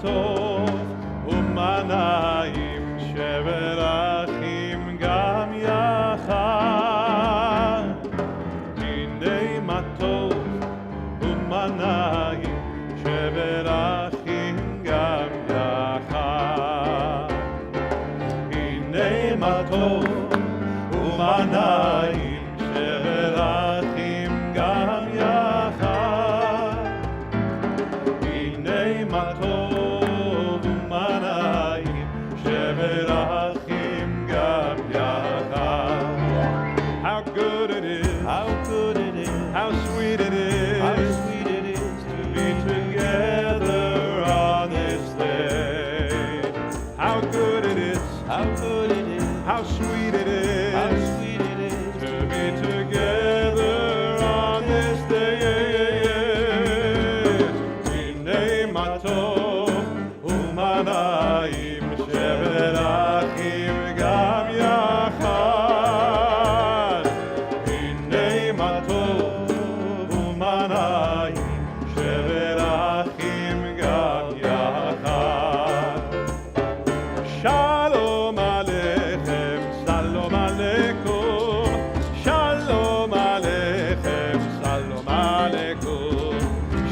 טוב ומה נעים שבר אחים גם יחד הנה מה טוב ומה נעים שבר אחים גם יחד הנה מה טוב ומה נעים שבר אחים גם יחד הנה מה טוב ומה נעים שבר אחים גם יחד How good it is, how good it is, how sweet it is, how sweet it is to be together on this day. How good it is, how good it is, how sweet it is, how sweet it is to be together on this day. Hine ma tov u'ma na'im shever achim gam yachad. Hine ma tov u'ma na'im shever achim gam yachad. Shalom aleichem, shalom aleikum, shalom aleichem, shalom aleikum,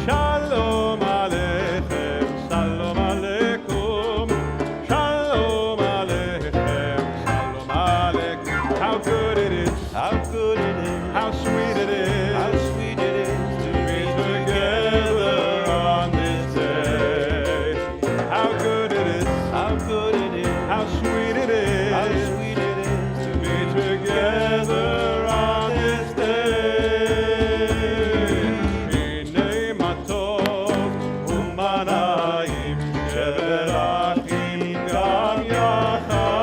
shalom aleichem, shalom aleikum, shalom aleichem, shalom aleikum. How good it is, how good it is, how sweet it is, how sweet it is to be together on this day. How good it is, how good it is, how sweet it is, how sweet it is to be together on this day. Hine ma tov u'ma na'im shever achim gam yachad.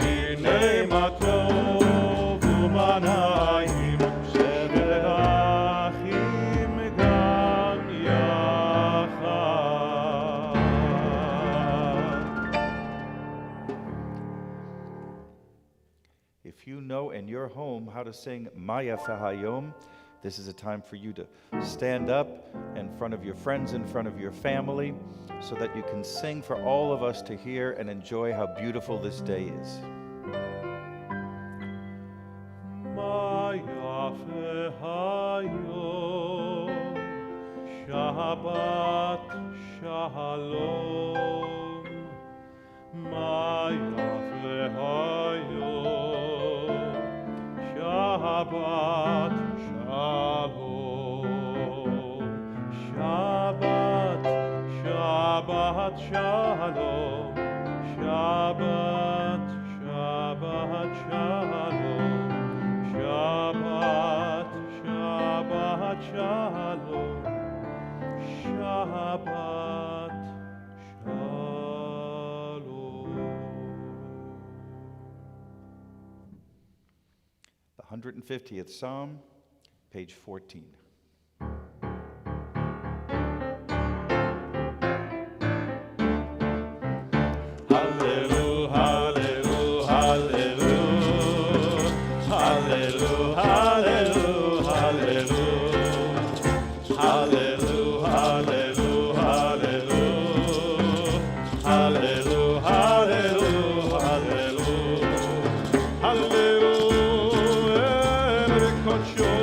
Hine ma tov u'ma na'im shever achim gam yachad. If you know in your home how to sing Maya Fahayom, this is a time for you to stand up in front of your friends, in front of your family, so that you can sing for all of us to hear and enjoy how beautiful this day is. Maya Fahayom, Shabbat Shalom. Maya Fahayom, Shabbat Shalom. Shabbat, Shabbat Shalom. Shabbat, Shabbat Shalom. Shabbat, Shabbat Shalom. Shabbat Shalom. The 150th Psalm, page 14. Hallelujah, hallelujah, hallelujah, hallelujah, hallelujah, hallelujah, hallelujah, hallelujah, hallelujah, hallelujah, hallelujah, hallelujah, b'kodsho,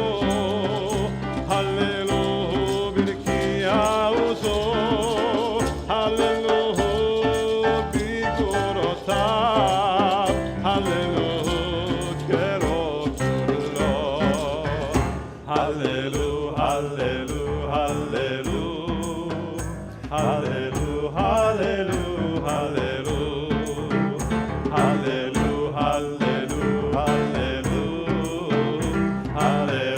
hallelujah, b'nikiyahuzo, hallelujah, b'gvorotav, hallelujah, kerot lo, hallelujah, hallelujah, hallelujah, hallelujah, hallelujah, hallelujah, hallelujah, hallelujah, hallelujah, hallelujah.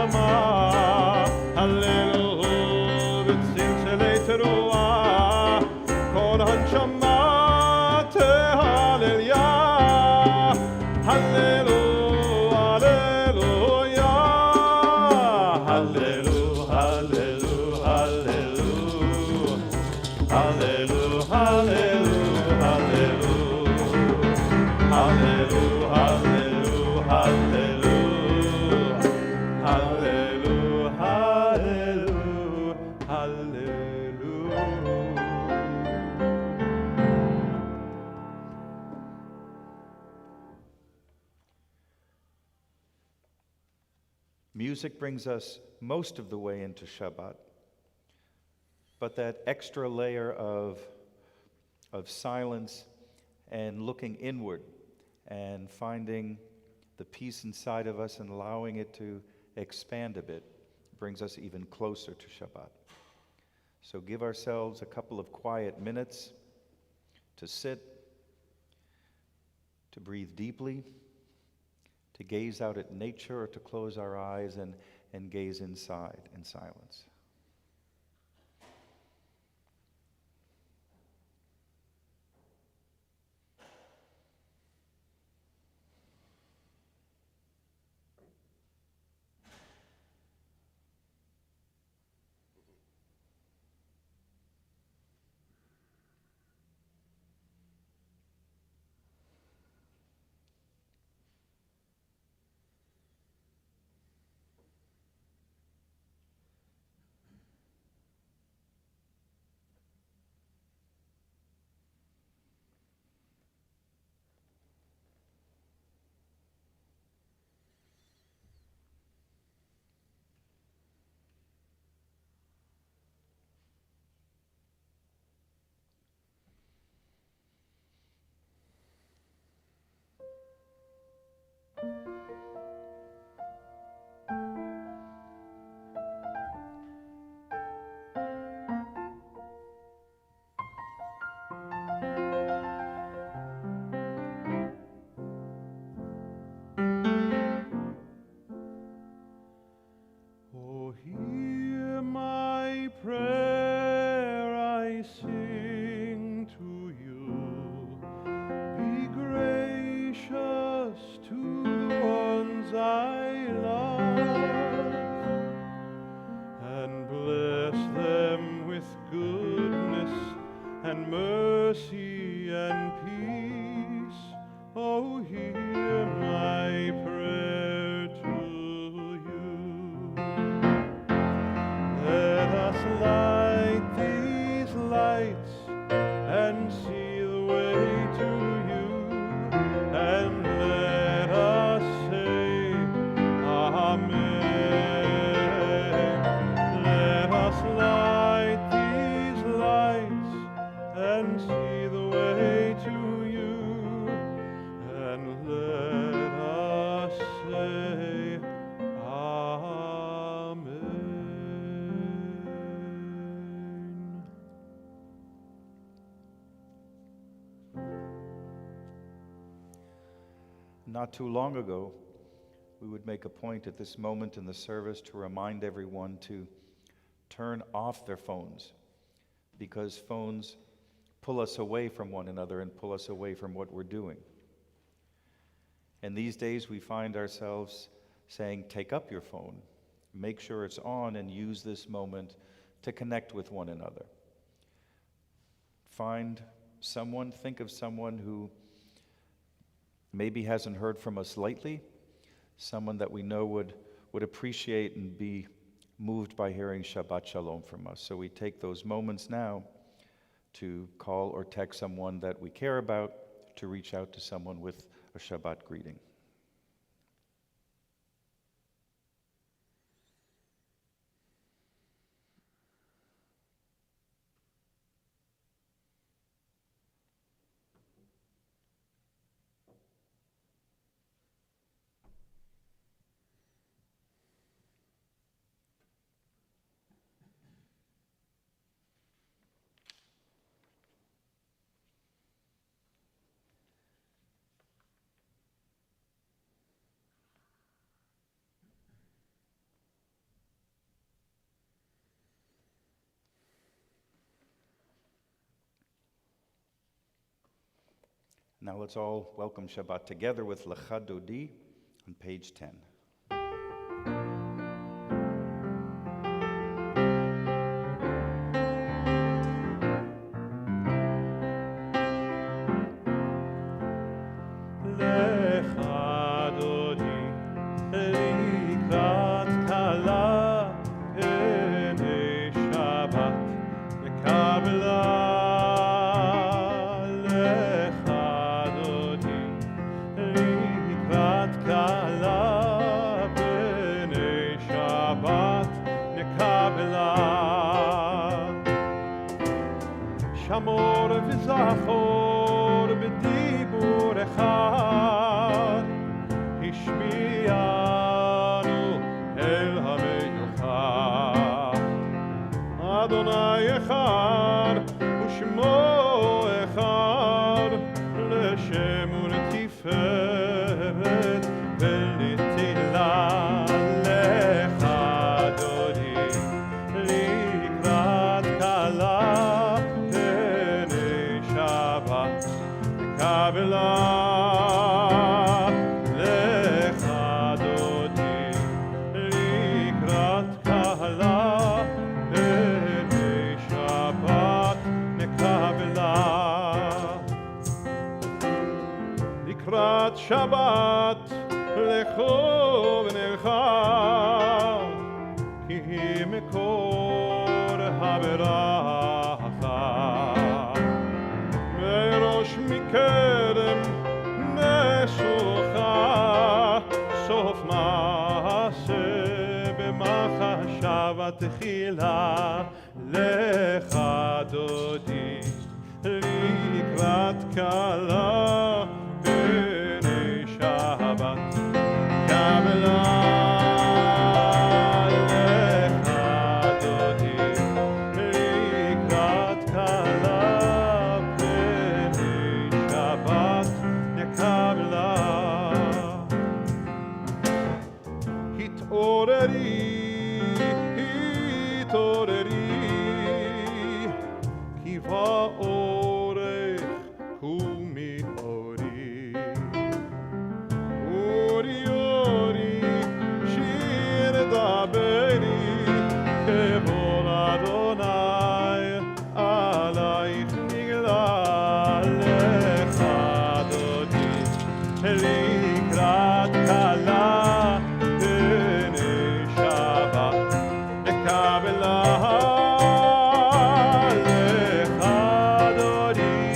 הנשמה, הללו וצלצלי תרועה, כל הנשמה תהלליה, הללו, הללויה, הללו, הללו, הללו, הללו, הללו, הללו, הללו, הללו, הללו, הללו, הללו, הללו. Music brings us most of the way into Shabbat, but that extra layer of silence and looking inward and finding the peace inside of us and allowing it to expand a bit brings us even closer to Shabbat. So give ourselves a couple of quiet minutes to sit, to breathe deeply, to gaze out at nature, or to close our eyes and gaze inside in silence. Oh, hear my prayer I sing to you. Be gracious to the ones I love, and bless them with goodness and mercy and peace. Oh, hear my prayer to you. Let us light these lights and see the way to you, and let us say Amen. Let us light these lights and see the way to you, and let us say Amen. Not too long ago, we would make a point at this moment in the service to remind everyone to turn off their phones, because phones pull us away from one another and pull us away from what we're doing. And these days we find ourselves saying, take up your phone, make sure it's on, and use this moment to connect with one another. Find someone, think of someone who maybe hasn't heard from us lately, someone that we know would appreciate and be moved by hearing Shabbat Shalom from us. So we take those moments now to call or text someone that we care about, to reach out to someone with a Shabbat greeting. Now let's all welcome Shabbat together with Lecha Dodi on page 10. שמור וזכור בדיבור אחד, השמיענו אל המיוחד. אדוני אחד ושמו אחד, לשם ולתפארת ולתהילה. לך דודי לקראת כלה Kabbalah, lecha dodi, likrat kala, b'nei Shabbat nekabbalah. Likrat Shabbat, lecho v'nelcha, ki hi mekor haberacha. ראש מקדם נשוכה, סוף מעשה במחשבה תחילה. לך דודי לקראת כלה בני שבת קבלה. לך דודי לקראת כלה התעוררי, כי באורך קומי אורי. אורי אורי שיר דברי, כבוד אדוני עלייך נגלה. לך דודי לקראת כלה בני שבת לקבלה. לך דודי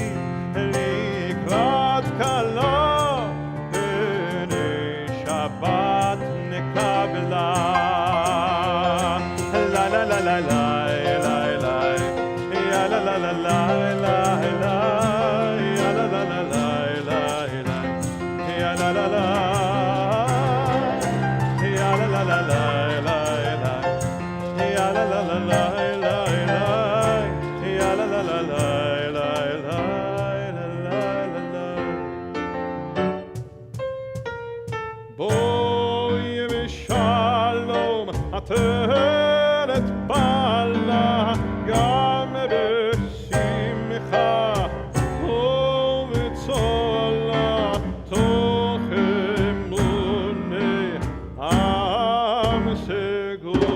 לקראת כלה בני שבת נקבלה. לה לה לה לה לה לה לה יה לה לה לה לה לה לה יה לה לה לה לה לה יה לה לה לה יה לה לה לה לה לה יה לה לה לה לה לה יה לה לה לה לה בואי בשלום עטרת בעלה, גם בשמחה ובצולה, תוך אמוני עם סגולה.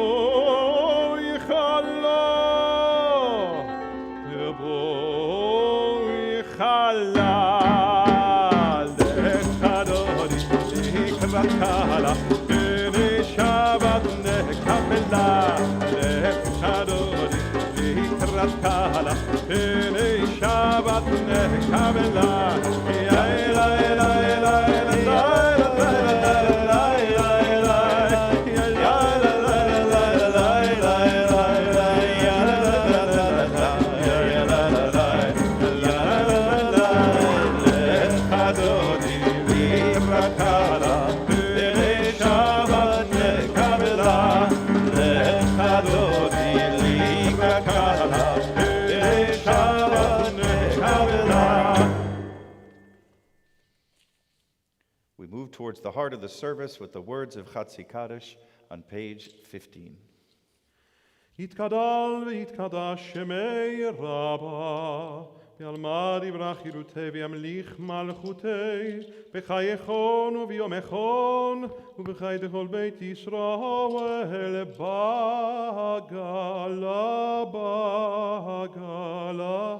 יבואי חלה, יבואי חלה. לך דודי לקראת כלה בני שבת נקבלה. לך דודי לקראת כלה בני שבת נקבלה. We move towards the heart of the service with the words of Chatzi Kaddish on page 15. יתגדל ויתקדש שמי רבה, ועלמד יברח חירותי וימליך מלכותי, בחייכון וביומכון, ובחי דכל בית ישראל, בגלה, בגלה,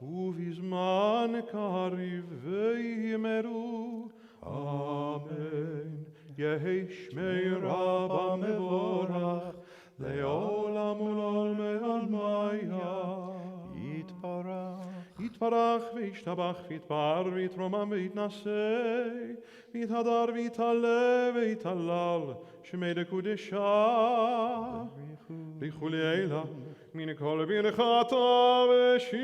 ובזמן קריב ויאמרו, אמן. יהי שמי רבה מבורך, לעולם ולעולמי עלמיה. יתברך וישתבח ויתפאר ויתרומם ויתנשא, ויתהדר ויתעלה ויתהלל, שמי דקודשה. בריחו לילה מן כל ברכתה ושירתה,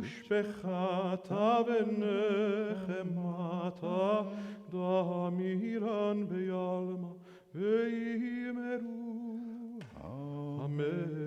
תושבחתה ונחמתה, דמירן ביעלמה ויאמרו אמן.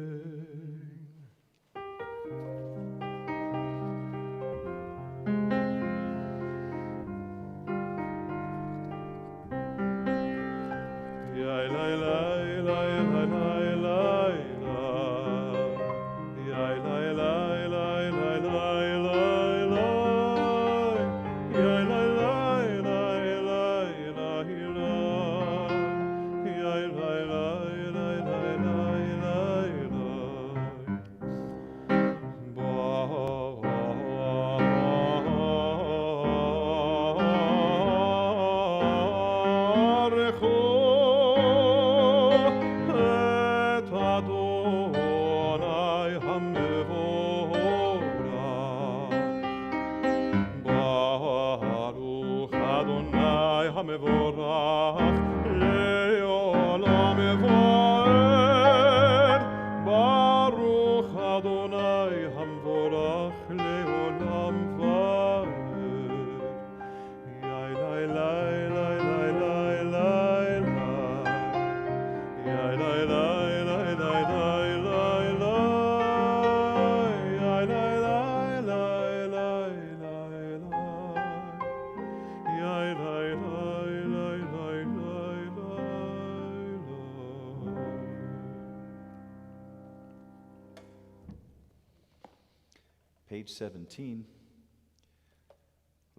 Page 17,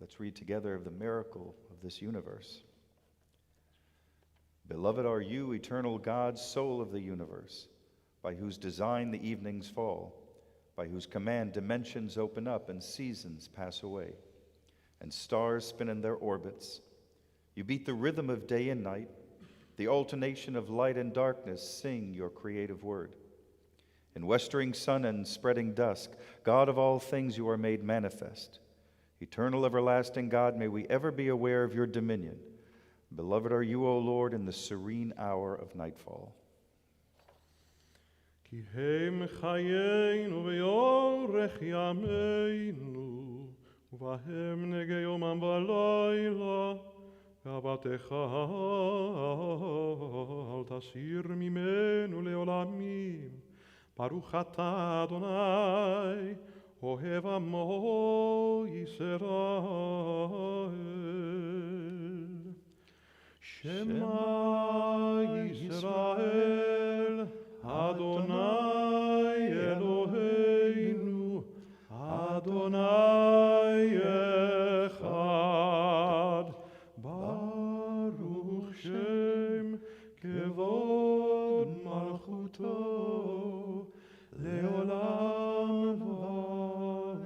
let's read together of the miracle of this universe. Beloved are you, eternal God, soul of the universe, by whose design the evenings fall, by whose command dimensions open up and seasons pass away, and stars spin in their orbits. You beat the rhythm of day and night, the alternation of light and darkness sing your creative word. In westering sun and spreading dusk, God of all things, you are made manifest. Eternal, everlasting God, may we ever be aware of your dominion. Beloved are you, O Lord, in the serene hour of nightfall. כי הם חיינו ויורך ימינו, ובהם נגע יומם ולילה, ואהבתך אל תסיר ממנו לעולמים. ברוך אתה אדוני, אוהב עמו ישראל. שמע ישראל, אדוני אלוהינו, אדוני אחד. ברוך שם כבוד מלכותו, לעולם ועד.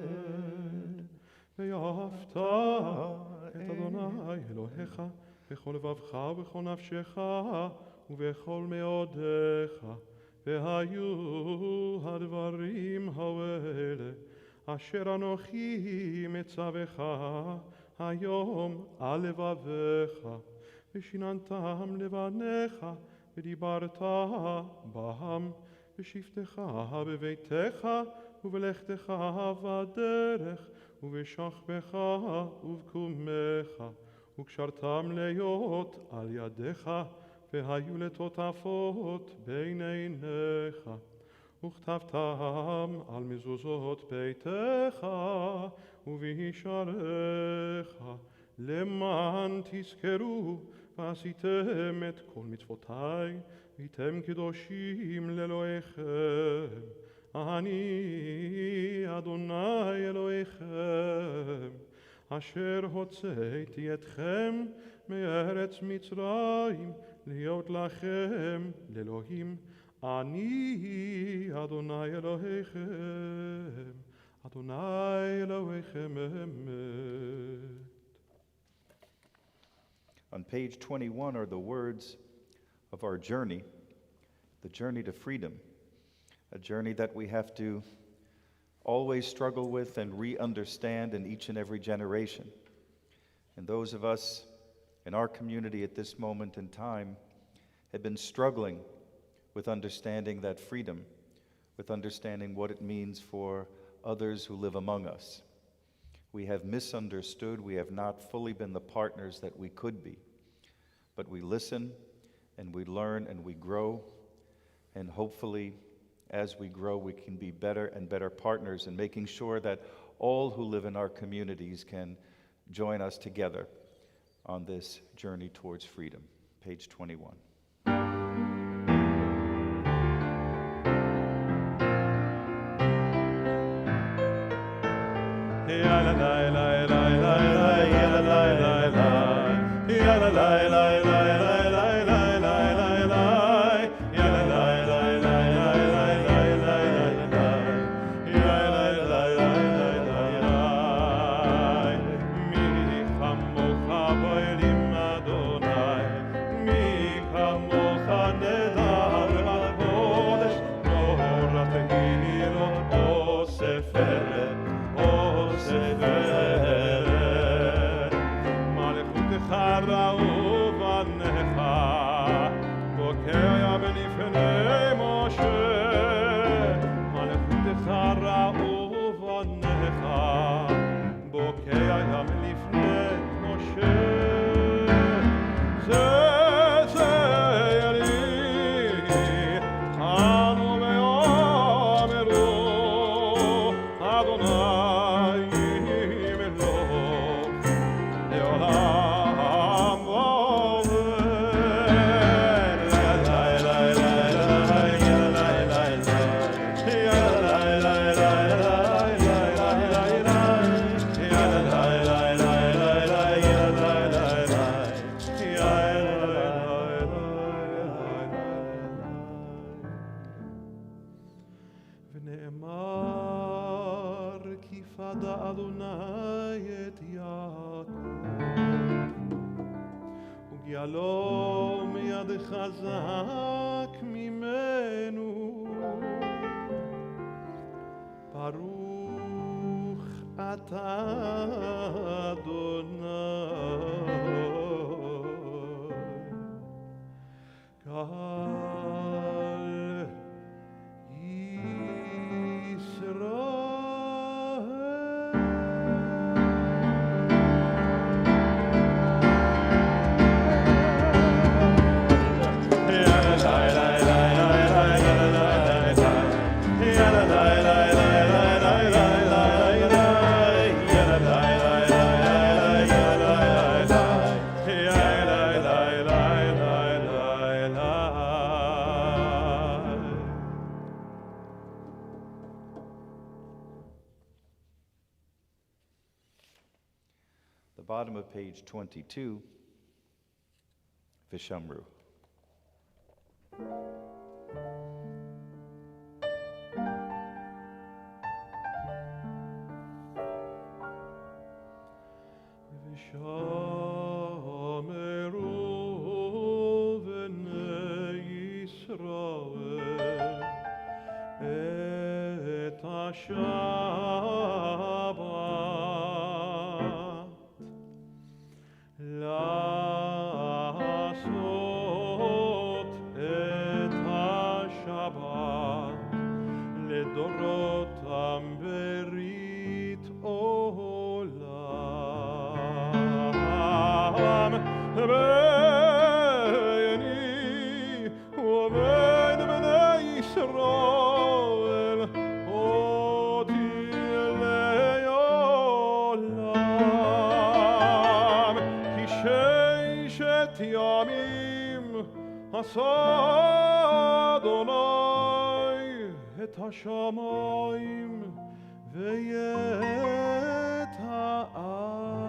ואהבת את אדוני אלוהיך בכל לבבך ובכל נפשך ובכל מאודיך. והיו הדברים האלה אשר אנוכי מצווך היום על לבביך, ושיננתם לבניך ודיברת בהם בשבתך בביתך ובלכתך בדרך ובשכבך ובקומך, וקשרתם להיות על ידיך, והיו לטוטפות בין עיניך, וכתבתם על מזוזות ביתך ובישעריך, למען תזכרו ועשיתם את כל מצוותיי, והייתם קדושים לאלוהיכם. אני אדוני אלוהיכם, אשר הוצאתי אתכם מארץ מצרים, להיות לכם לאלוהים. אני אדוני אלוהיכם, אדוני אלוהיכם אמת. On page 21 are the words of our journey, the journey to freedom, a journey that we have to always struggle with and re-understand in each and every generation. And those of us in our community at this moment in time have been struggling with understanding that freedom, with understanding what it means for others who live among us. We have misunderstood, we have not fully been the partners that we could be. But we listen and we learn and we grow, and hopefully as we grow we can be better and better partners in making sure that all who live in our communities can join us together on this journey towards freedom. Page 21. Bottom of page 22, Vishamru. ימים עשה אדוני את השמיים ואת הארץ.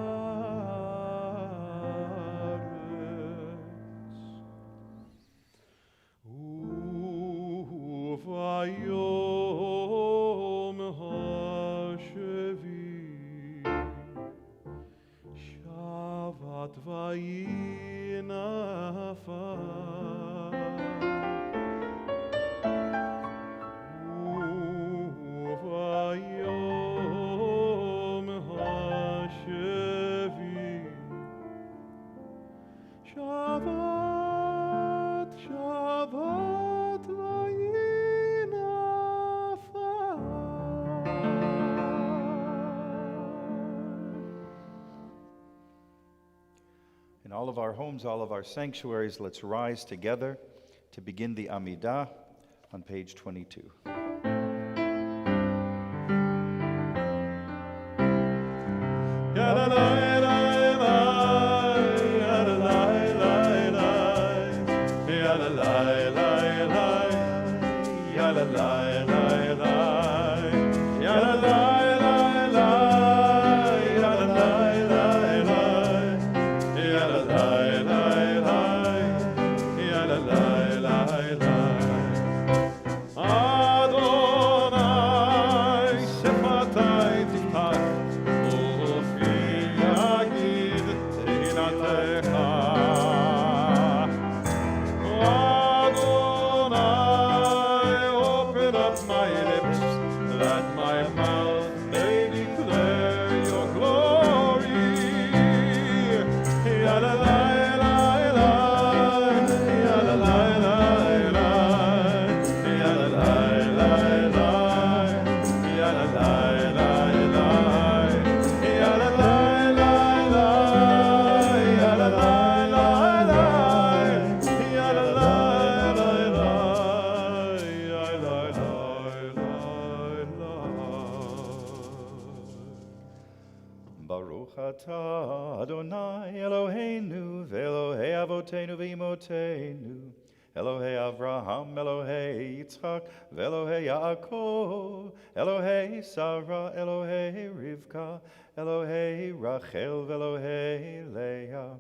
וביום השביעי שבת וינפל וביום השביעי שבת שבת In all of our homes, all of our sanctuaries, let's rise together to begin the Amidah on page 22. Adonai Eloheinu ve'Elohei Avotenu ve'Imotenu Elohei Avraham, Elohei Yitzchak ve'Elohei Yaakov Elohei Sarah, Elohei Rivka Elohei Rachel ve'Elohei Leah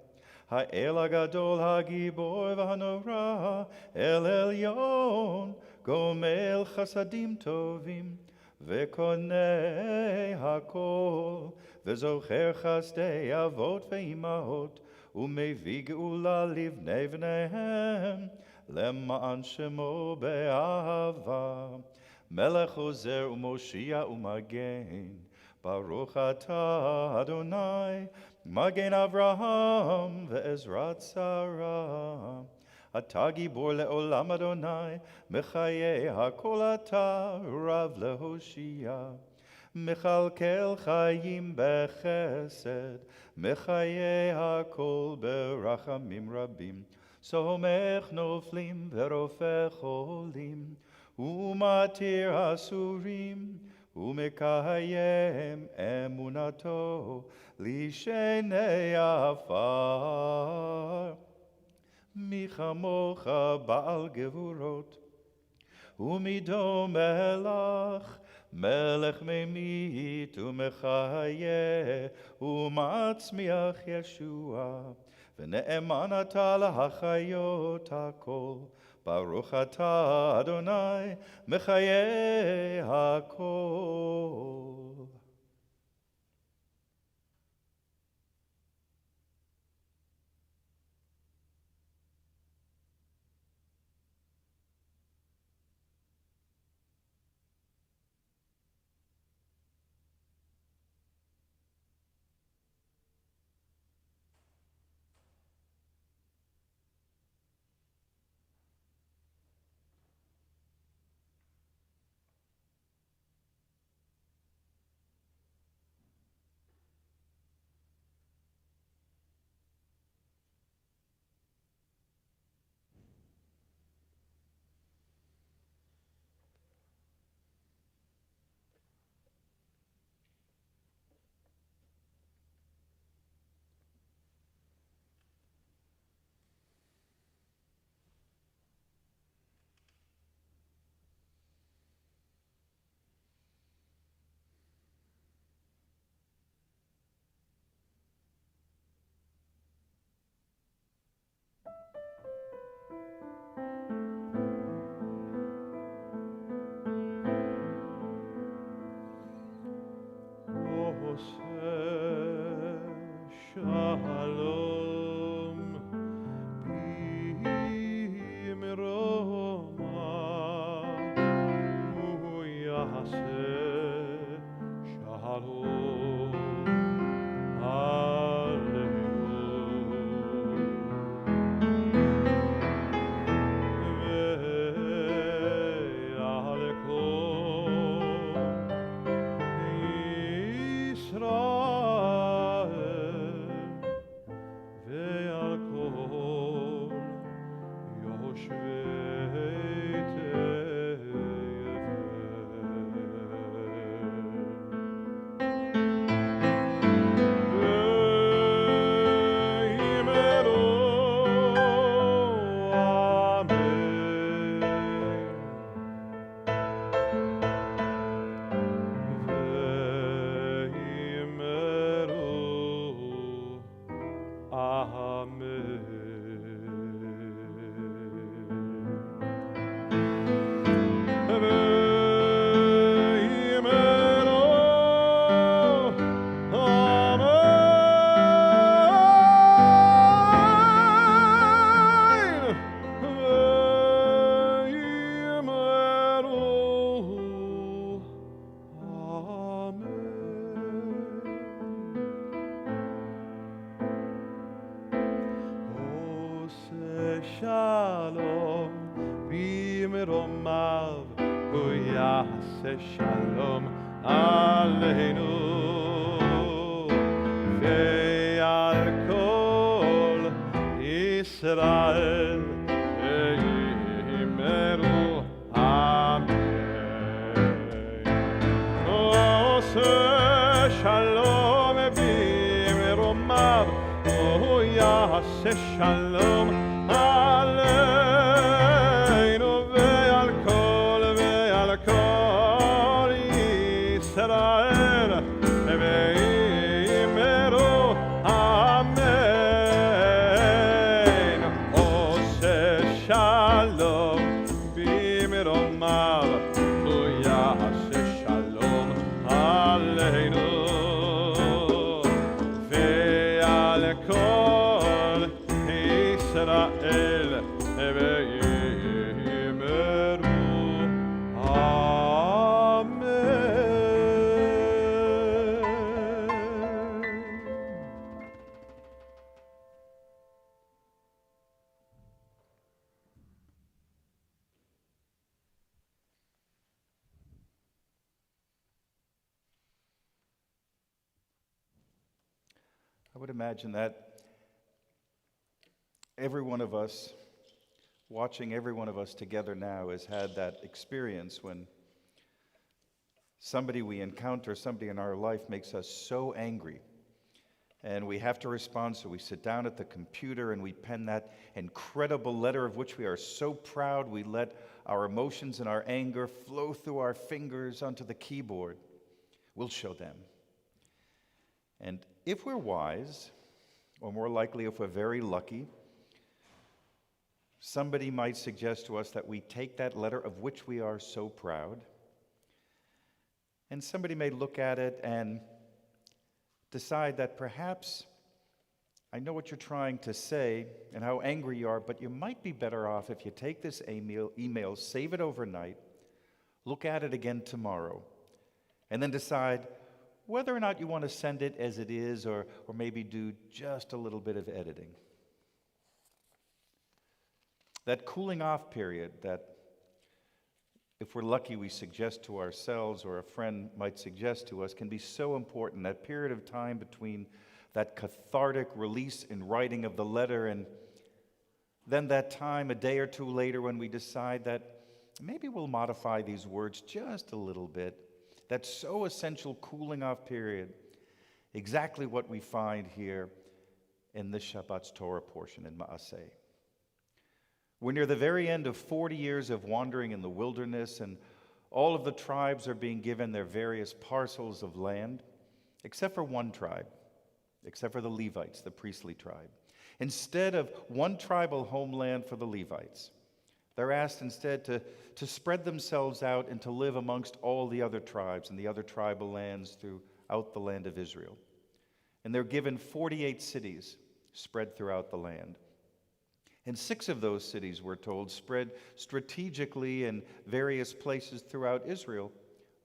Ha'el HaGadol HaGibor v'Hanora El Elyon Gomel Chasadim Tovim Ve'konei HaKol וזוכר חסדי אבות ואימהות, ומביא גאולה לבני בניהם, למען שמו באהבה. מלך עוזר ומושיע ומגן, ברוך אתה אדוני, מגן אברהם ועזרת שרה. אתה גיבור לעולם אדוני, מחיי הכל אתה רב להושיע. מכלכל חיים בחסד, מחיי הכל ברחמים רבים, סומך נופלים ורופא חולים, ומתיר אסורים, ומקיים אמונתו לשני עפר. מי כמוך בעל גבורות, ומדומה לך, מלך ממית ומחיה ומצמיח ישוע, ונאמן אתה להחיות הכל, ברוך אתה אדוני מחיי הכל. Shalom Bimroma Uyase Shalom Shalom b'meromav hu yaseh shalom aleinu ve'al kol Yisrael ve'imeru amen. Oseh shalom b'meromav hu yaseh shalom Aleinu ve'al kol Yisrael ve'imeru amen. Oseh shalom b'meromav hu yaseh shalom aleinu ve'al kol Yisrael ve'imeru I would imagine that every one of us, watching every one of us together now, has had that experience when somebody we encounter, somebody in our life makes us so angry and we have to respond. So we sit down at the computer and we pen that incredible letter of which we are so proud. We let our emotions and our anger flow through our fingers onto the keyboard. We'll show them. And if we're wise, or more likely if we're very lucky, somebody might suggest to us that we take that letter of which we are so proud, and somebody may look at it and decide that perhaps, I know what you're trying to say and how angry you are, but you might be better off if you take this email, save it overnight, look at it again tomorrow, and then decide whether or not you want to send it as it is, or maybe do just a little bit of editing. That cooling off period that, if we're lucky, we suggest to ourselves or a friend might suggest to us, can be so important. That period of time between that cathartic release in writing of the letter and then that time a day or two later when we decide that maybe we'll modify these words just a little bit. That so essential cooling off period, exactly what we find here in this Shabbat's Torah portion in Maaseh. We're near the very end of 40 years of wandering in the wilderness, and all of the tribes are being given their various parcels of land, except for one tribe, except for the Levites, the priestly tribe. Instead of one tribal homeland for the Levites, they're asked instead to spread themselves out and to live amongst all the other tribes and the other tribal lands throughout throughout the land of Israel. And they're given 48 cities spread throughout the land. And 6 of those cities, we're told, spread strategically in various places throughout Israel,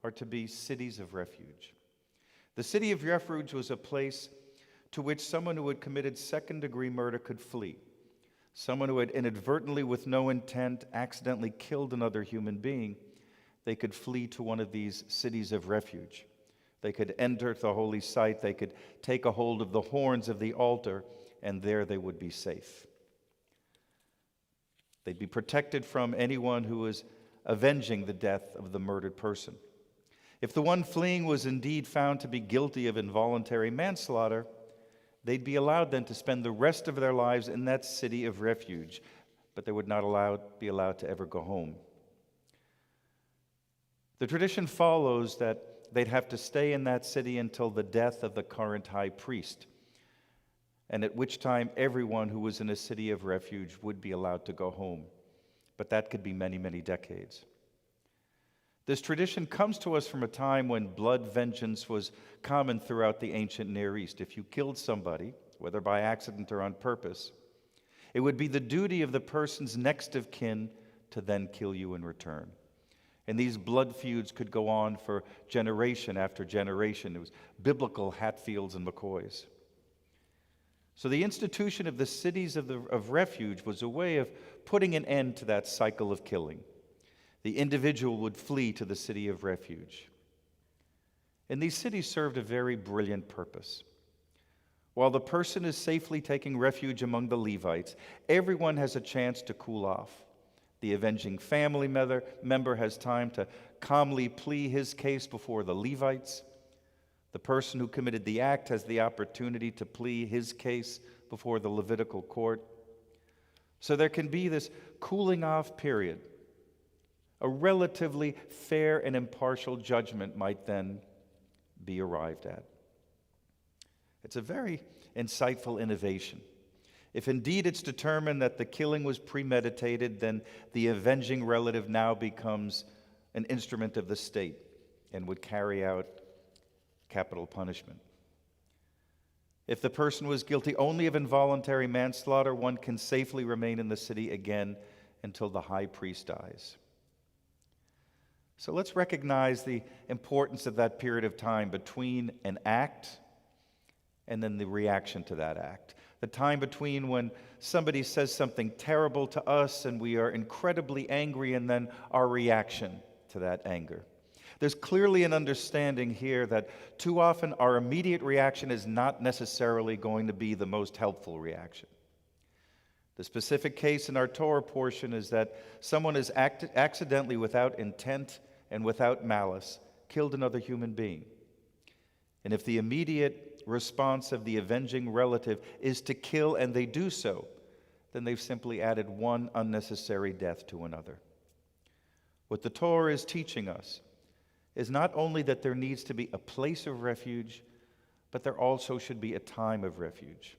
are to be cities of refuge. The city of refuge was a place to which someone who had committed second-degree murder could flee. Someone who had inadvertently, with no intent, accidentally killed another human being, they could flee to one of these cities of refuge. They could enter the holy site, they could take a hold of the horns of the altar, and there they would be safe. They'd be protected from anyone who was avenging the death of the murdered person. If the one fleeing was indeed found to be guilty of involuntary manslaughter, they'd be allowed then to spend the rest of their lives in that city of refuge, but they would not be allowed to ever go home. The tradition follows that they'd have to stay in that city until the death of the current high priest, and at which time everyone who was in a city of refuge would be allowed to go home. But that could be many, many decades. This tradition comes to us from a time when blood vengeance was common throughout the ancient Near East. If you killed somebody, whether by accident or on purpose, it would be the duty of the person's next of kin to then kill you in return. And these blood feuds could go on for generation after generation. It was biblical Hatfields and McCoys. So the institution of the cities of refuge was a way of putting an end to that cycle of killing. The individual would flee to the city of refuge. And these cities served a very brilliant purpose. While the person is safely taking refuge among the Levites, everyone has a chance to cool off. The avenging family member has time to calmly plea his case before the Levites. The person who committed the act has the opportunity to plea his case before the Levitical court. So there can be this cooling off period. A relatively fair and impartial judgment might then be arrived at. It's a very insightful innovation. If indeed it's determined that the killing was premeditated, then the avenging relative now becomes an instrument of the state and would carry out capital punishment. If the person was guilty only of involuntary manslaughter, one can safely remain in the city again until the high priest dies. So let's recognize the importance of that period of time between an act and then the reaction to that act. The time between when somebody says something terrible to us and we are incredibly angry, and then our reaction to that anger. There's clearly an understanding here that too often our immediate reaction is not necessarily going to be the most helpful reaction. The specific case in our Torah portion is that someone has accidentally, without intent and without malice, killed another human being. And if the immediate response of the avenging relative is to kill, and they do so, then they've simply added one unnecessary death to another. What the Torah is teaching us is not only that there needs to be a place of refuge, but there also should be a time of refuge.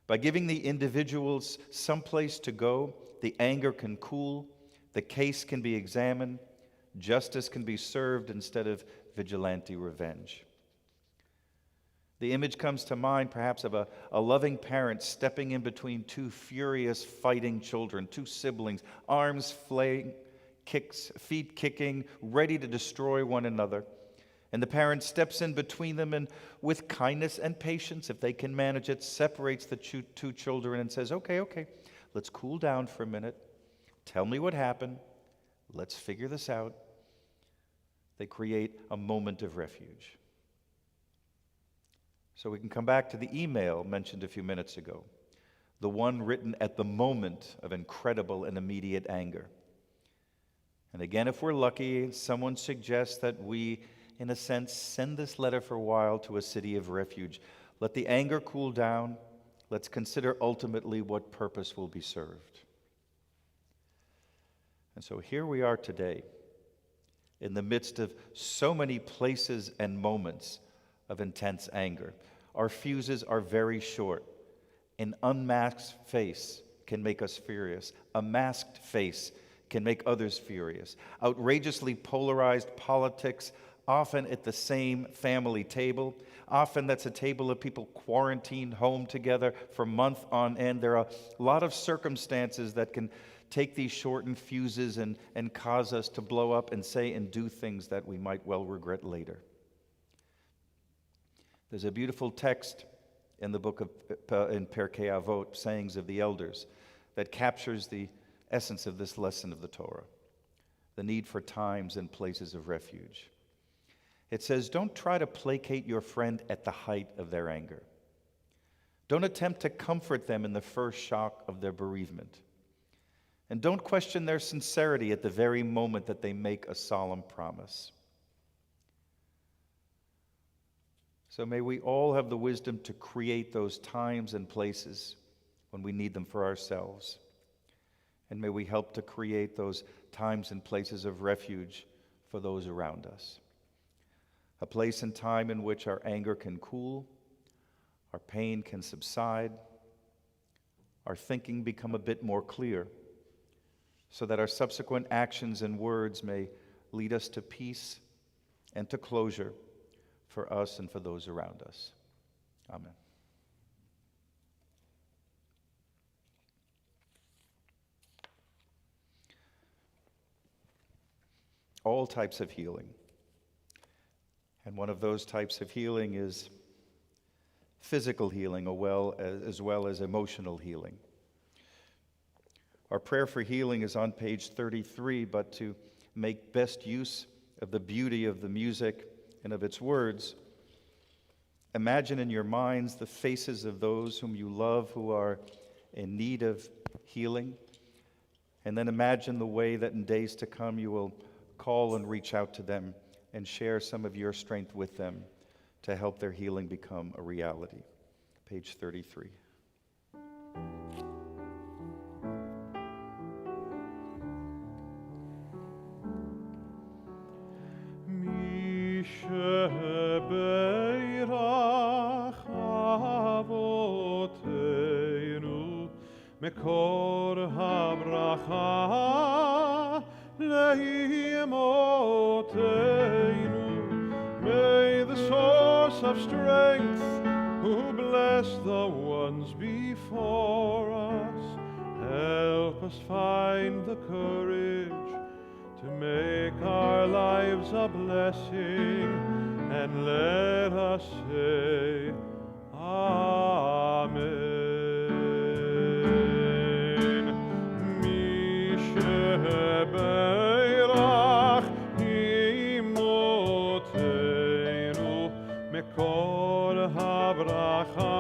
By giving the individuals some place to go, the anger can cool, the case can be examined, justice can be served instead of vigilante revenge. The image comes to mind perhaps of a loving parent stepping in between two furious fighting children, two siblings, arms flaying, feet kicking, ready to destroy one another. And the parent steps in between them and with kindness and patience, if they can manage it, separates the two children and says, okay, let's cool down for a minute. Tell me what happened. Let's figure this out. They create a moment of refuge. So we can come back to the email mentioned a few minutes ago, the one written at the moment of incredible and immediate anger. And again, if we're lucky, someone suggests that we, in a sense, send this letter for a while to a city of refuge. Let the anger cool down. Let's consider ultimately what purpose will be served. And so here we are today, in the midst of so many places and moments of intense anger. Our fuses are very short. An unmasked face can make us furious. A masked face can make others furious. Outrageously polarized politics often at the same family table. Often that's a table of people quarantined home together for months on end. There are a lot of circumstances that can take these shortened fuses and cause us to blow up and say and do things that we might well regret later. There's a beautiful text in the book of in Pirkei Avot, Sayings of the Elders, that captures the essence of this lesson of the Torah, the need for times and places of refuge. It says, don't try to placate your friend at the height of their anger. Don't attempt to comfort them in the first shock of their bereavement. And don't question their sincerity at the very moment that they make a solemn promise. So may we all have the wisdom to create those times and places when we need them for ourselves. And may we help to create those times and places of refuge for those around us. A place and time in which our anger can cool, our pain can subside, our thinking become a bit more clear, so that our subsequent actions and words may lead us to peace and to closure for us and for those around us. Amen. All types of healing. And one of those types of healing is physical healing as well as emotional healing. Our prayer for healing is on page 33, but to make best use of the beauty of the music and of its words, imagine in your minds the faces of those whom you love who are in need of healing, and then imagine the way that in days to come you will call and reach out to them and share some of your strength with them to help their healing become a reality. Page 33. מקור הברכה לאמותינו. May the source of strength who bless the ones before us help us find the courage to make our lives a blessing, and let us say Amen. Beirach imotenu mekor habracha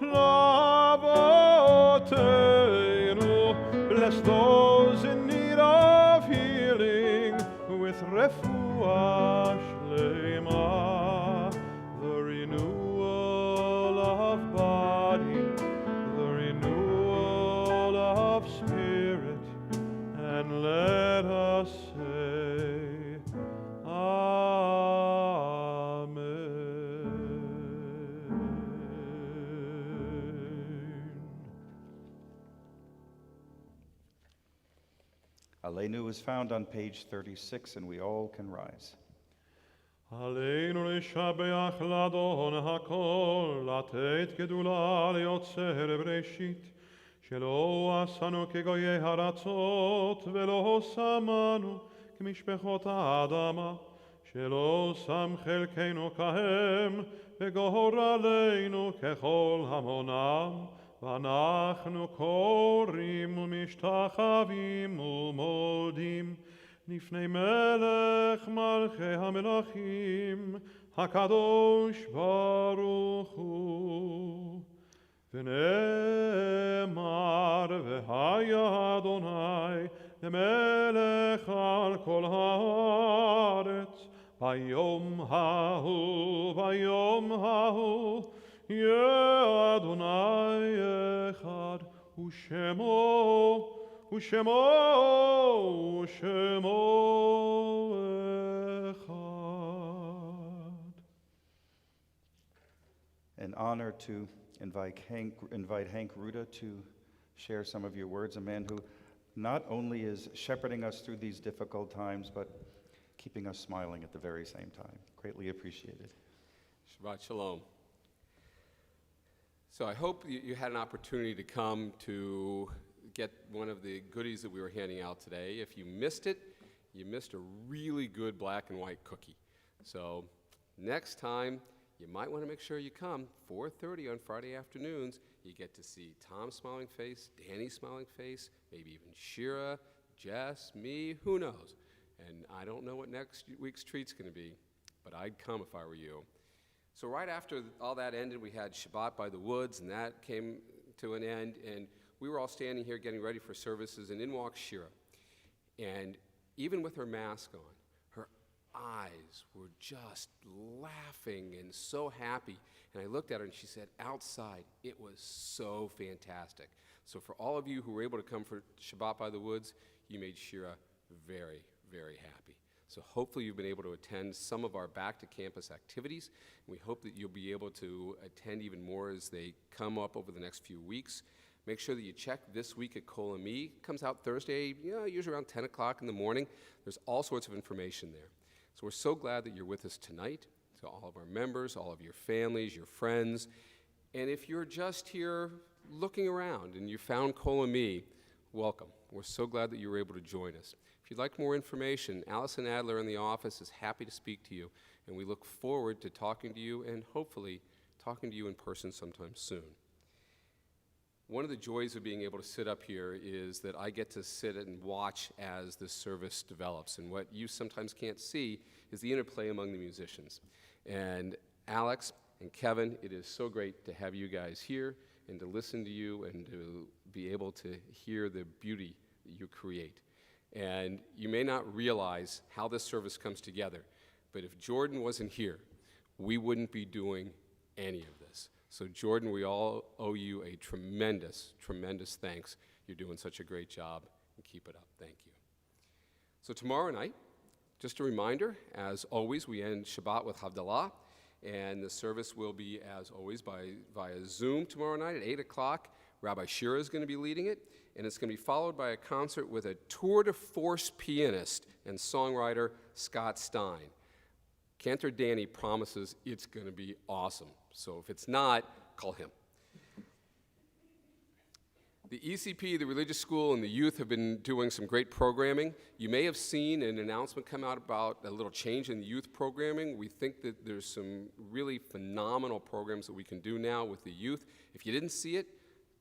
lavotenu. Bless those in need of healing with refuah shlema, the renewal of body, the renewal of spirit, and let us say Amen. Aleinu is found on page 36, and we all can rise. עלינו לשבח לאדון הכל, לתת גדולה ליוצר בראשית, שלא עשנו כגויי הארצות, ולא שמנו כמשפחות האדמה, שלא שם חלקנו כהם, וגורלנו ככל המונם, ואנחנו קוראים ומשתחווים ומודים לפני מלך מלכי המלכים, הקדוש ברוך הוא. ונאמר, והיה אדוני למלך על כל הארץ, ביום ההוא, יהיה אדוני אחד, ושמו אחד. An honor to invite Hank Ruda to share some of your words, a man who not only is shepherding us through these difficult times, but keeping us smiling at the very same time. Greatly appreciated. Shabbat Shalom. So I hope you had an opportunity to come to get one of the goodies that we were handing out today. If you missed it, you missed a really good black and white cookie. So next time, you might want to make sure you come. 4:30 on Friday afternoons, you get to see Tom's smiling face, Danny's smiling face, maybe even Shira, Jess, me, who knows? And I don't know what next week's treat's going to be, but I'd come if I were you. So right after all that ended, we had Shabbat by the Woods, and that came to an end, and we were all standing here getting ready for services, and in walks Shira. And even with her mask on, her eyes were just laughing and so happy. And I looked at her, and she said, outside, it was so fantastic. So for all of you who were able to come for Shabbat by the Woods, you made Shira very, very happy. So hopefully you've been able to attend some of our back-to-campus activities, and we hope that you'll be able to attend even more as they come up over the next few weeks. Make sure that you check this week at Kol Ami. It comes out Thursday, usually around 10 o'clock in the morning. There's all sorts of information there. So we're so glad that you're with us tonight, to all of our members, all of your families, your friends. And if you're just here looking around and you found Kol Ami, welcome. We're so glad that you were able to join us. If you'd like more information, Allison Adler in the office is happy to speak to you, and we look forward to talking to you and hopefully talking to you in person sometime soon. One of the joys of being able to sit up here is that I get to sit and watch as this service develops, and what you sometimes can't see is the interplay among the musicians. And Alex and Kevin, it is so great to have you guys here and to listen to you and to be able to hear the beauty that you create. And you may not realize how this service comes together, but if Jordan wasn't here, we wouldn't be doing any of this. So Jordan, we all owe you a tremendous, tremendous thanks. You're doing such a great job, and keep it up. Thank you. So tomorrow night, just a reminder, as always, we end Shabbat with Havdallah, and the service will be, as always, via Zoom tomorrow night at 8 o'clock. Rabbi Shira is going to be leading it, and it's going to be followed by a concert with a tour de force pianist and songwriter, Scott Stein. Cantor Danny promises it's going to be awesome, so if it's not, call him. The ECP, the religious school, and the youth have been doing some great programming. You may have seen an announcement come out about a little change in the youth programming. We think that there's some really phenomenal programs that we can do now with the youth. If you didn't see it,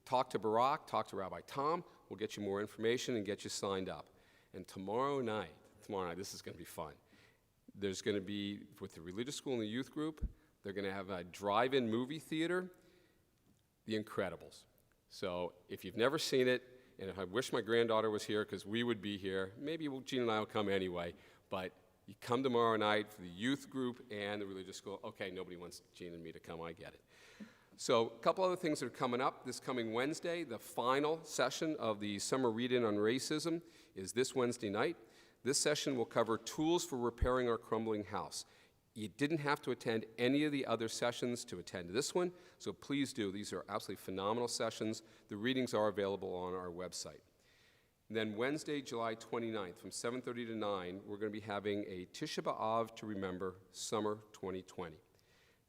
talk to Barak, talk to Rabbi Tom. We'll get you more information and get you signed up. And tomorrow night, this is going to be fun. There's going to be, with the religious school and the youth group, they're going to have a drive-in movie theater, The Incredibles. So if you've never seen it, and if I wish my granddaughter was here because we would be here, maybe Gene and I will come anyway, but you come tomorrow night for the youth group and the religious school. Okay, nobody wants Gene and me to come, I get it. So a couple other things that are coming up. This coming Wednesday, the final session of the Summer Read-In on Racism is this Wednesday night. This session will cover tools for repairing our crumbling house. You didn't have to attend any of the other sessions to attend this one, so please do. These are absolutely phenomenal sessions. The readings are available on our website. And then Wednesday, July 29th, from 7:30 to 9, we're going to be having a Tisha B'Av to Remember Summer 2020.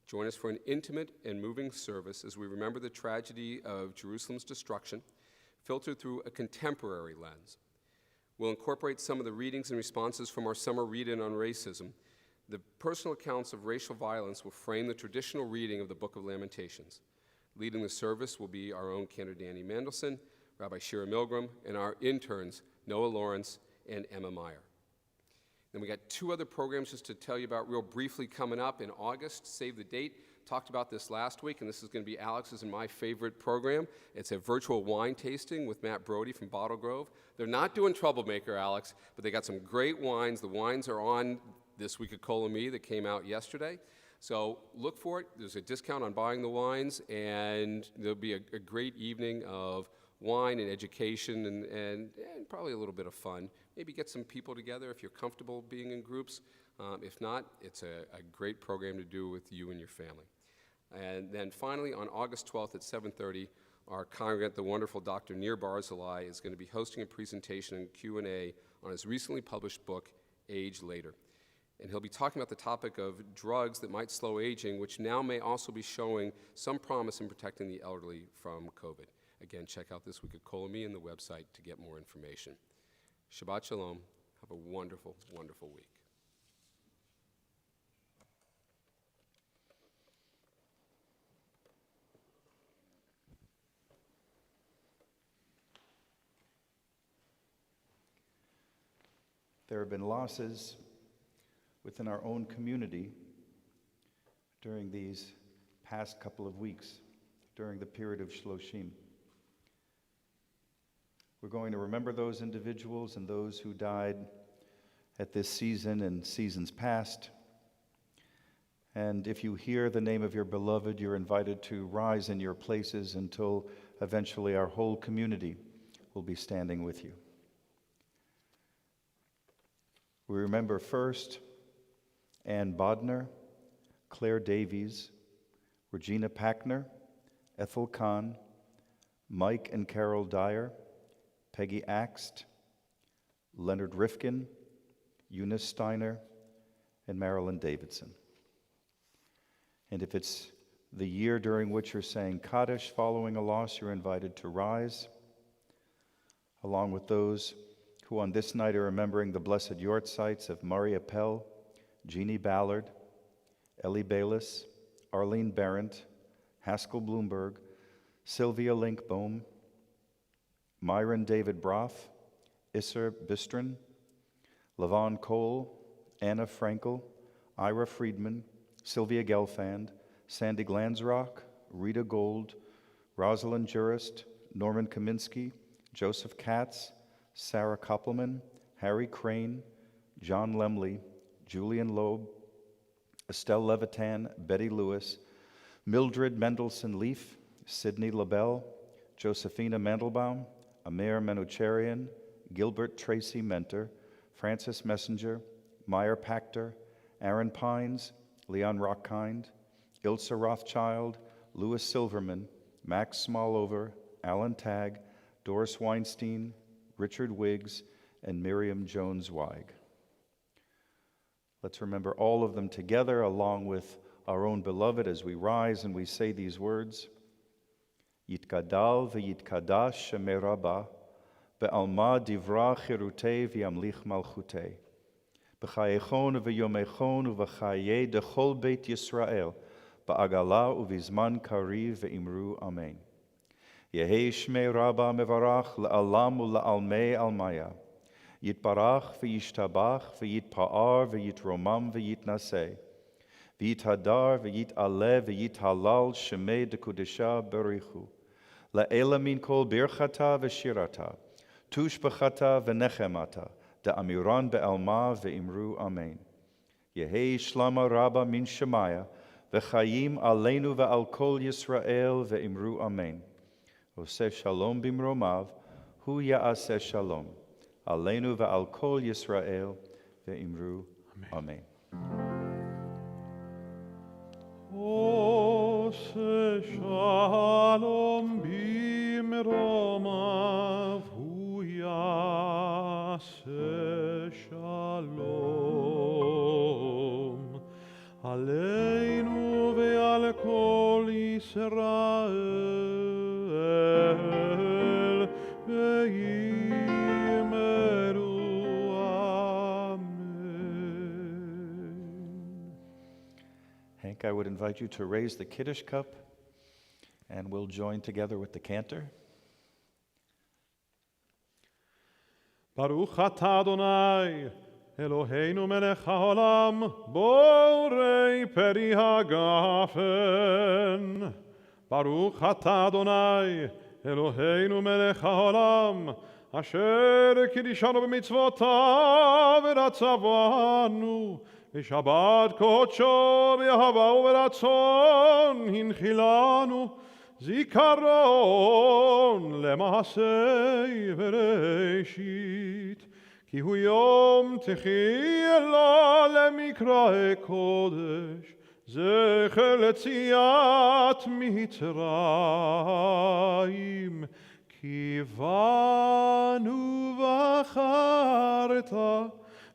Join us for an intimate and moving service as we remember the tragedy of Jerusalem's destruction, filtered through a contemporary lens. We'll incorporate some of the readings and responses from our summer read-in on racism. The personal accounts of racial violence will frame the traditional reading of the Book of Lamentations. Leading the service will be our own Cantor Danny Mandelson, Rabbi Shira Milgram, and our interns, Noah Lawrence and Emma Meyer. Then we got two other programs just to tell you about real briefly coming up in August. Save the date. Talked about this last week, and this is going to be Alex's and my favorite program. It's a virtual wine tasting with Matt Brody from Bottle Grove. They're not doing Troublemaker, Alex, but they got some great wines. The wines are on this week of Kol Ami that came out yesterday. So look for it. There's a discount on buying the wines, and there'll be a great evening of wine and education and probably a little bit of fun. Maybe get some people together if you're comfortable being in groups. If not, it's a great program to do with you and your family. And then finally, on August 12th at 7:30, our congregant, the wonderful Dr. Nir Ardsley, is going to be hosting a presentation and Q&A on his recently published book, Age Later. And he'll be talking about the topic of drugs that might slow aging, which now may also be showing some promise in protecting the elderly from COVID. Again, check out This Week at Kol Ami and the website to get more information. Shabbat Shalom. Have a wonderful, wonderful week. There have been losses within our own community during these past couple of weeks, during the period of Shloshim. We're going to remember those individuals and those who died at this season and seasons past. And if you hear the name of your beloved, you're invited to rise in your places until eventually our whole community will be standing with you. We remember first Ann Bodner, Claire Davies, Regina Packner, Ethel Kahn, Mike and Carol Dyer, Peggy Axt, Leonard Rifkin, Eunice Steiner, and Marilyn Davidson. And if it's the year during which you're saying Kaddish following a loss, you're invited to rise, along with those who on this night are remembering the blessed yortzites of Murray Appel, Jeannie Ballard, Ellie Bayless, Arlene Berendt, Haskell Bloomberg, Sylvia Linkbohm, Myron David Broth, Isser Bistron, Lavon Cole, Anna Frankel, Ira Friedman, Sylvia Gelfand, Sandy Glansrock, Rita Gold, Rosalind Jurist, Norman Kaminsky, Joseph Katz, Sarah Koppelman, Harry Crane, John Lemley, Julian Loeb, Estelle Levitan, Betty Lewis, Mildred Mendelson Leaf, Sidney LaBelle, Josephina Mandelbaum, Amir Menucherian, Gilbert Tracy Mentor, Francis Messenger, Meyer Pachter, Aaron Pines, Leon Rockkind, Ilse Rothschild, Louis Silverman, Max Smallover, Alan Tagg, Doris Weinstein, Richard Wiggs, and Miriam Jones-Weig. Let's remember all of them together, along with our own beloved, as we rise and we say these words. Yitkadal v'yitkadash shemei Rabbah, be'alma divra chirutei v'yamlich malchutei, b'chayechon v'yomechon v'chayei dechol beit Yisrael, ba'agala u'vizman kariv ve'imru amen. Yehei shmei Rabbah mevarach le'alam u'le'almei almaya, yitbarach v'yishtabach v'yitpa'ar v'yitromam v'yitnaseh, v'yithadar v'yit'aleh v'yithalal shemei dekudesha berichu, la'ela min kol birchata v'shirata, tushbachata v'nechemata, da'amiran be'alma ve'imru amen. Yehei shlama Rabbah min shemaya, v'chayim aleinu ve'al kol Yisrael ve'imru amen. Oseh shalom bimromav, hu ya'aseh shalom. Aleinu ve'al kol Yisrael ve'imru amen. Oseh shalom bimromav, hu ya'aseh shalom. Aleinu ve'al kol Yisrael Hank, I would invite you to raise the Kiddush cup, and we'll join together with the cantor. Baruch atah Adonai, Eloheinu melech haolam, borei peri hagafen. Baruch atah Adonai, Eloheinu melech haolam, asher kidishanu b'mitzvotav v'ratzavanu, v'shabbat kodsho v'yahava v'ratzon hinchilanu, zikaron lemaasei v'reshit, ki hu yom techiyela lemikrae kodesh, zecher letziat mitzrayim, ki vanu v'acharta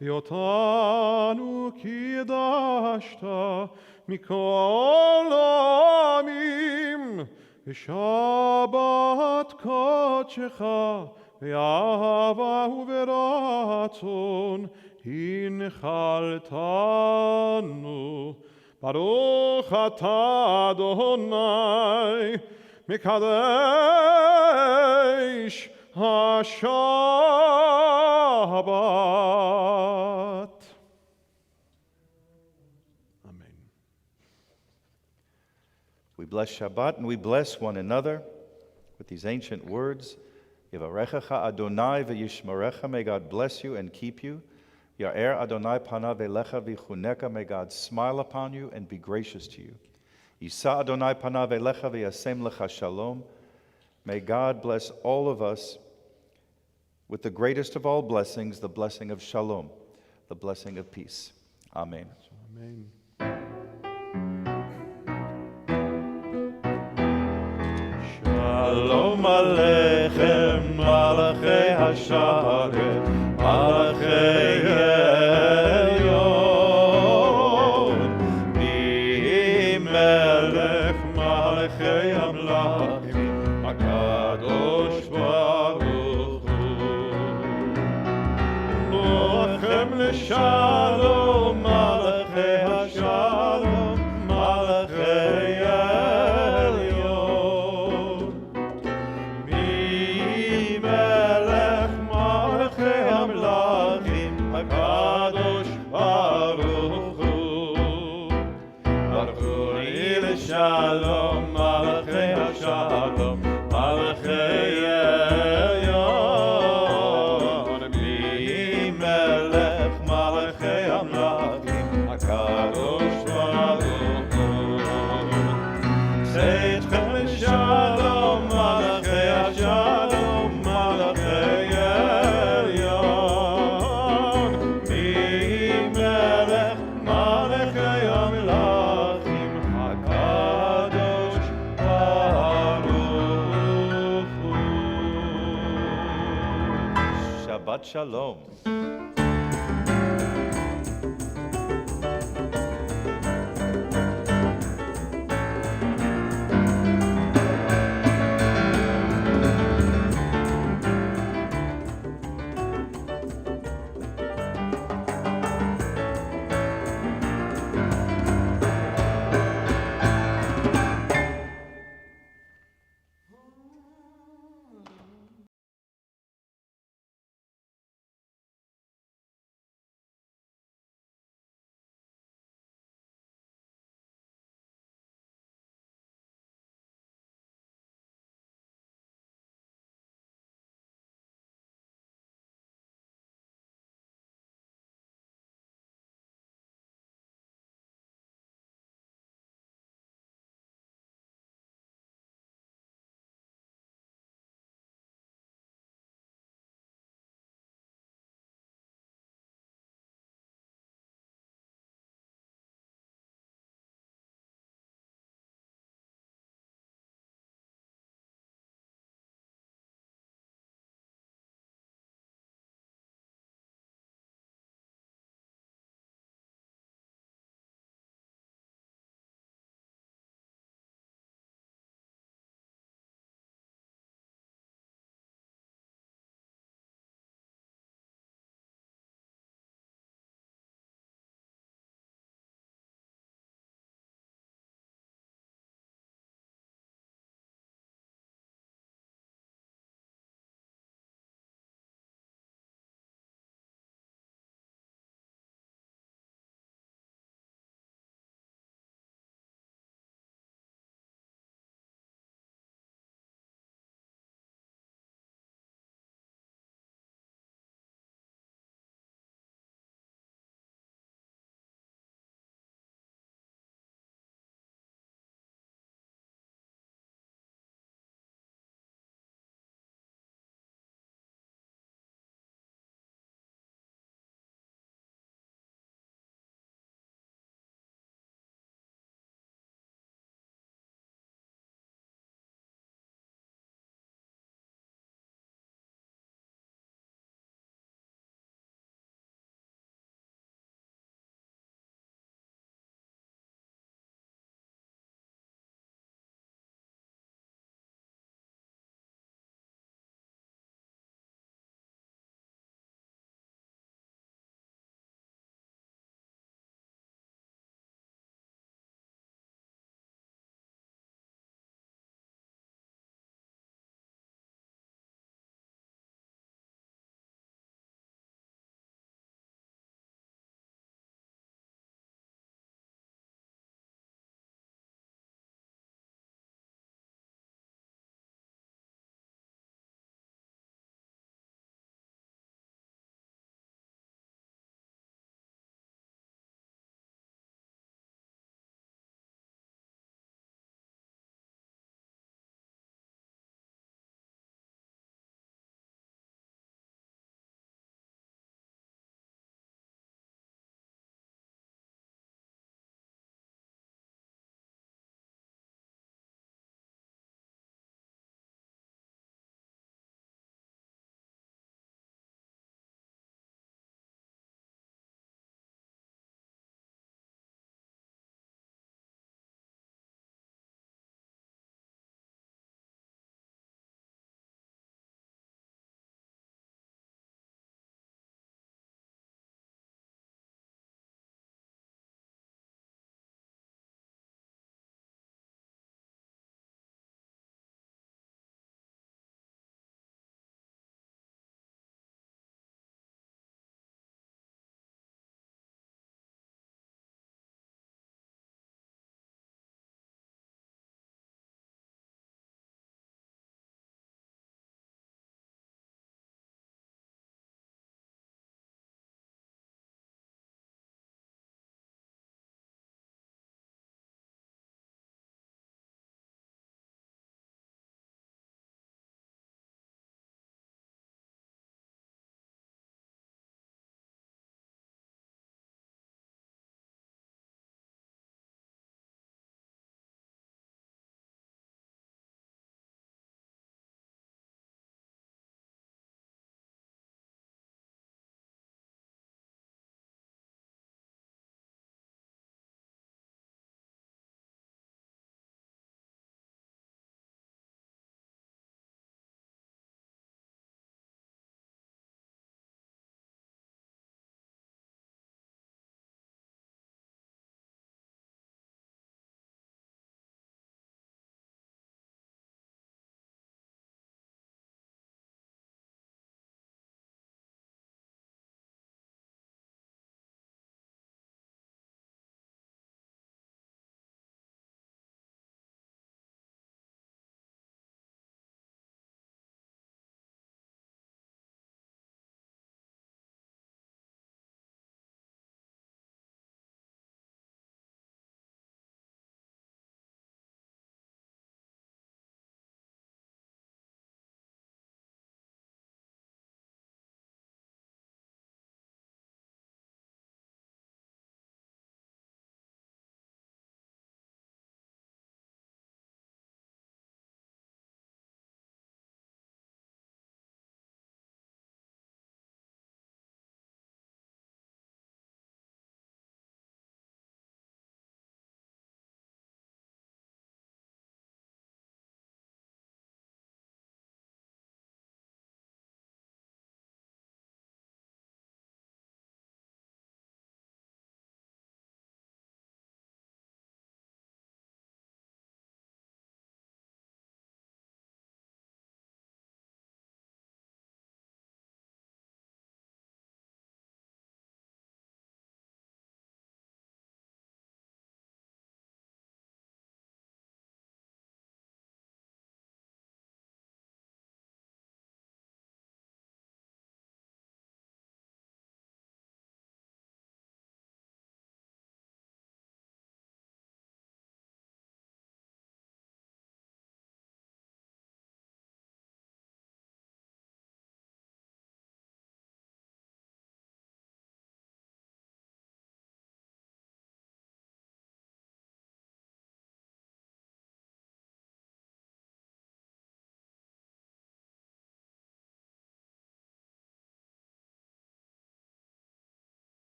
ואותנו קידשת מכל העמים, בשבת קודשך, באהבה וברצון, הנחלתנו. ברוך אתה אדוני, מקדש השבת. Amen. We bless Shabbat and we bless one another with these ancient words. Yivarechecha Adonai v'yishmerecha. May God bless you and keep you. Ya'er Adonai panav elecha v'chuneka. May God smile upon you and be gracious to you. Yisa Adonai panav elecha v'yasem lecha shalom. May God bless all of us with the greatest of all blessings, the blessing of shalom, the blessing of peace. Amen. Amen. Shalom Aleichem, Malachei HaSharet, Malachei Elyon, Melech Malachei Amlachim, HaKadosh Baruch Hu. Lochem L'Shalom, Malachei HaShalom, Malachei Shalom, Malachei HaShalom, Malachei Elyon, Melech Malachei Amlachim, HaKadosh Baruch Hu. Tzedchem Shalom, Malachei HaShalom, Malachei Elyon, Melech Malachei Amlachim, Shabbat Shalom.